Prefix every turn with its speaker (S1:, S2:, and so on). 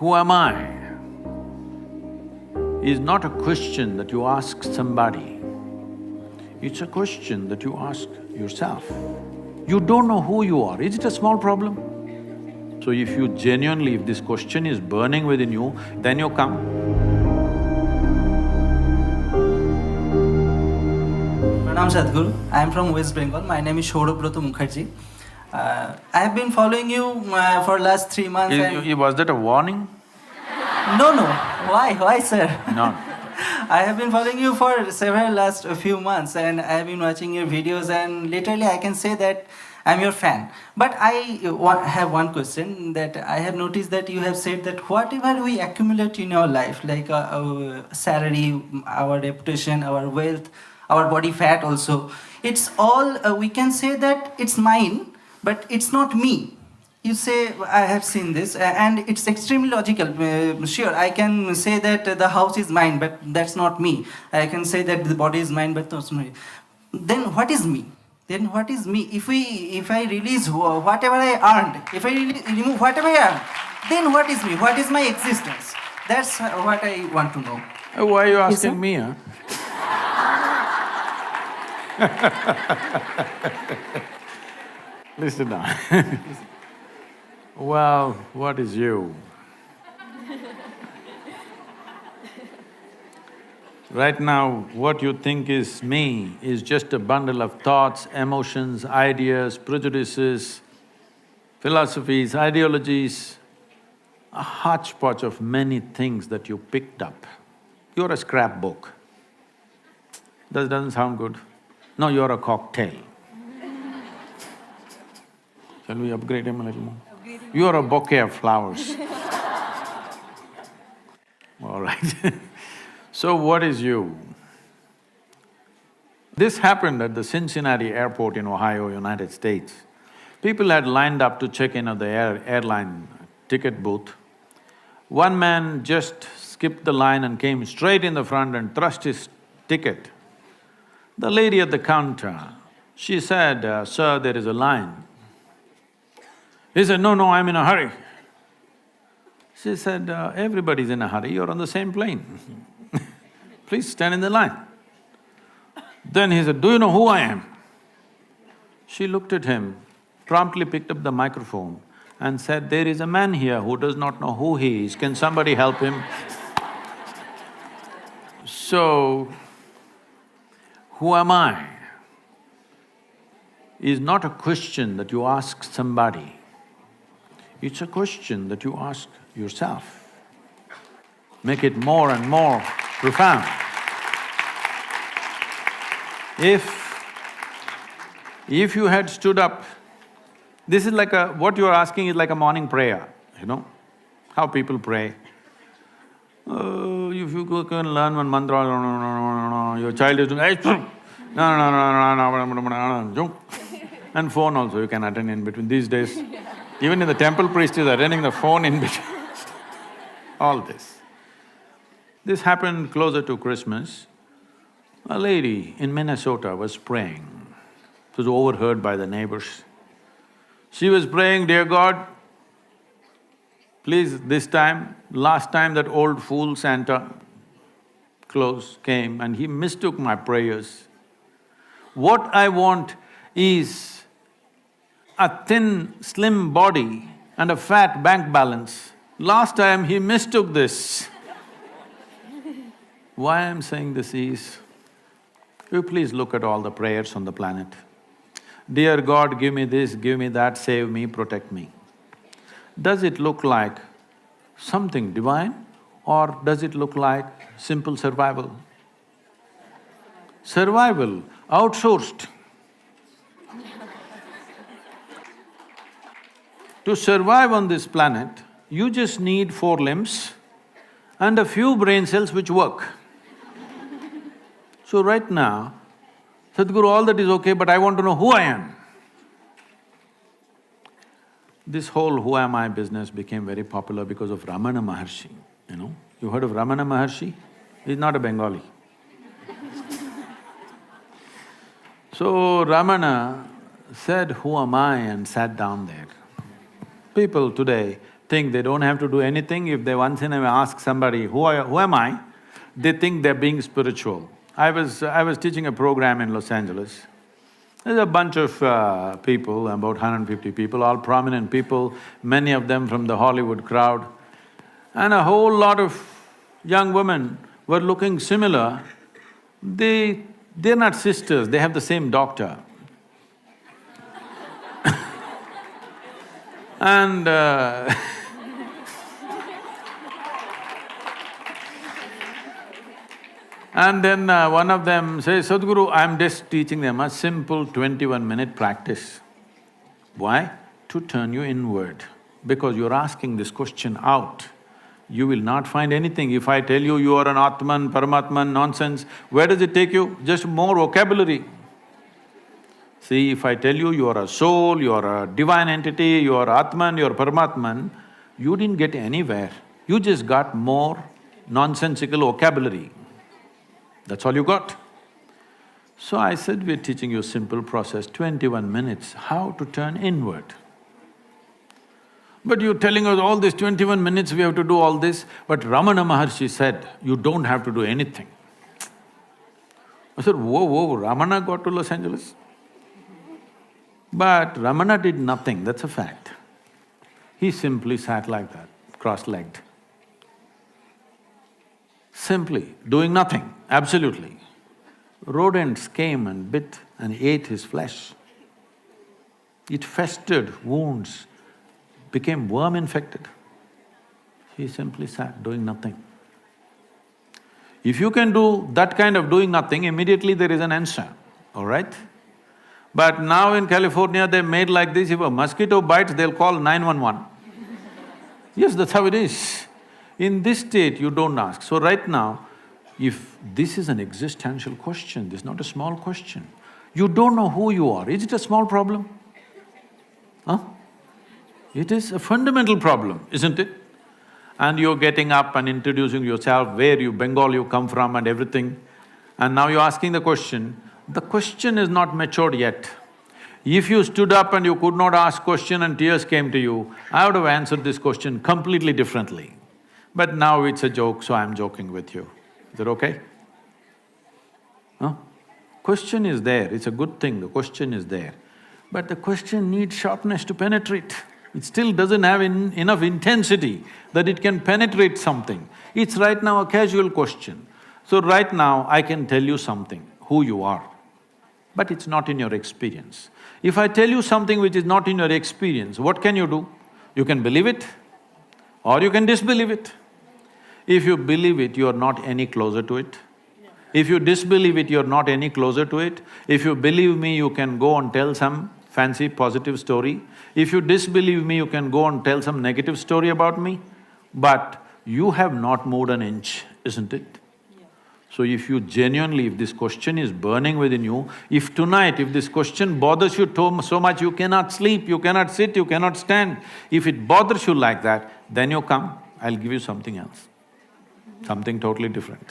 S1: Who am I is not a question that you ask somebody, it's a question that you ask yourself. You don't know who you are, is it a small problem? So if you genuinely, if this question is burning within you, then you come.
S2: Pranam Sadhguru, I am from West Bengal. My name is Shourabroto Mukherjee. I have been following you for last 3 months and…
S1: Was that a warning?
S2: No, no. Why, sir?
S1: No.
S2: I have been following you for several last few months and I have been watching your videos and literally I can say that I'm your fan. But I have one question that I have noticed that you have said that whatever we accumulate in our life, like our salary, our reputation, our wealth, our body fat also, it's all, we can say that it's mine, but it's not me. You say, I have seen this, and it's extremely logical. Sure, I can say that the house is mine, but that's not me. I can say that the body is mine, but that's not me. Then what is me? Then what is me? If I release whatever I earned, if I remove whatever I earned, then what is me? What is my existence? That's what I want to know.
S1: Why are you asking me, huh? Listen now. Well, what is you? Right now, what you think is me is just a bundle of thoughts, emotions, ideas, prejudices, philosophies, ideologies, a hodgepodge of many things that you picked up. You're a scrapbook. That doesn't sound good. No, you're a cocktail. Shall we upgrade him a little more? You're a bouquet of flowers. All right. So what is you? This happened at the Cincinnati airport in Ohio, United States. People had lined up to check in at the airline ticket booth. One man just skipped the line and came straight in the front and thrust his ticket. The lady at the counter, she said, "Sir, there is a line." He said, "No, no, I'm in a hurry." She said, "Everybody's in a hurry, you're on the same plane. Please stand in the line." Then he said, "Do you know who I am?" She looked at him, promptly picked up the microphone and said, "There is a man here who does not know who he is, can somebody help him?" So, who am I is not a question that you ask somebody, it's a question that you ask yourself. Make it more and more profound. If you had stood up, this is like what you are asking is like a morning prayer, you know, how people pray. If you can learn one mantra, your child is doing, and phone also you can attend in between. These days, even in the temple, priest is attending the phone in between. All this. This happened closer to Christmas. A lady in Minnesota was praying. It was overheard by the neighbors. She was praying, "Dear God, please this time, last time that old fool Santa Claus came and he mistook my prayers. What I want is a thin, slim body and a fat bank balance. Last time he mistook this." Why I'm saying this is, you please look at all the prayers on the planet. Dear God, give me this, give me that, save me, protect me. Does it look like something divine or does it look like simple survival? Survival outsourced. To survive on this planet, you just need 4 limbs and a few brain cells which work. So right now, Sadhguru, all that is okay, but I want to know who I am. This whole who am I business became very popular because of Ramana Maharishi, you know. You heard of Ramana Maharishi? He's not a Bengali. So Ramana said, "Who am I?" and sat down there. People today think they don't have to do anything. If they once in a while ask somebody, who am I? They think they're being spiritual. I was teaching a program in Los Angeles. There's a bunch of people, about 150 people, all prominent people, many of them from the Hollywood crowd. And a whole lot of young women were looking similar. They're not sisters, they have the same doctor. And and then one of them says, Sadhguru, I'm just teaching them a simple 21-minute practice. Why? To turn you inward. Because you're asking this question out. You will not find anything. If I tell you are an Atman, Paramatman, nonsense, where does it take you? Just more vocabulary. See, if I tell you are a soul, you are a divine entity, you are Atman, you are Paramatman, you didn't get anywhere. You just got more nonsensical vocabulary. That's all you got. So I said, we're teaching you a simple process, 21 minutes, how to turn inward. But you're telling us all this 21 minutes we have to do all this, but Ramana Maharishi said, you don't have to do anything. I said, whoa, Ramana got to Los Angeles? But Ramana did nothing, that's a fact. He simply sat like that, cross-legged. Simply doing nothing, absolutely. Rodents came and bit and ate his flesh. It festered wounds, became worm-infected. He simply sat doing nothing. If you can do that kind of doing nothing, immediately there is an answer, all right? But now in California, they made like this, if a mosquito bites, they'll call 911. Yes, that's how it is. In this state, you don't ask. So right now, if this is an existential question, this is not a small question. You don't know who you are, is it a small problem? Huh? It is a fundamental problem, isn't it? And you're getting up and introducing yourself, where you… Bengal you come from and everything. And now you're asking the question is not matured yet. If you stood up and you could not ask question and tears came to you, I would have answered this question completely differently. But now it's a joke, so I'm joking with you. Is that okay? Huh? Question is there, it's a good thing, the question is there. But the question needs sharpness to penetrate. It still doesn't have enough intensity that it can penetrate something. It's right now a casual question. So right now, I can tell you something, who you are, but it's not in your experience. If I tell you something which is not in your experience, what can you do? You can believe it or you can disbelieve it. If you believe it, you are not any closer to it. If you disbelieve it, you are not any closer to it. If you believe me, you can go and tell some fancy positive story. If you disbelieve me, you can go and tell some negative story about me. But you have not moved an inch, isn't it? So if you genuinely, if this question is burning within you, if tonight, if this question bothers you so much you cannot sleep, you cannot sit, you cannot stand, if it bothers you like that, then you come, I'll give you something else, something totally different.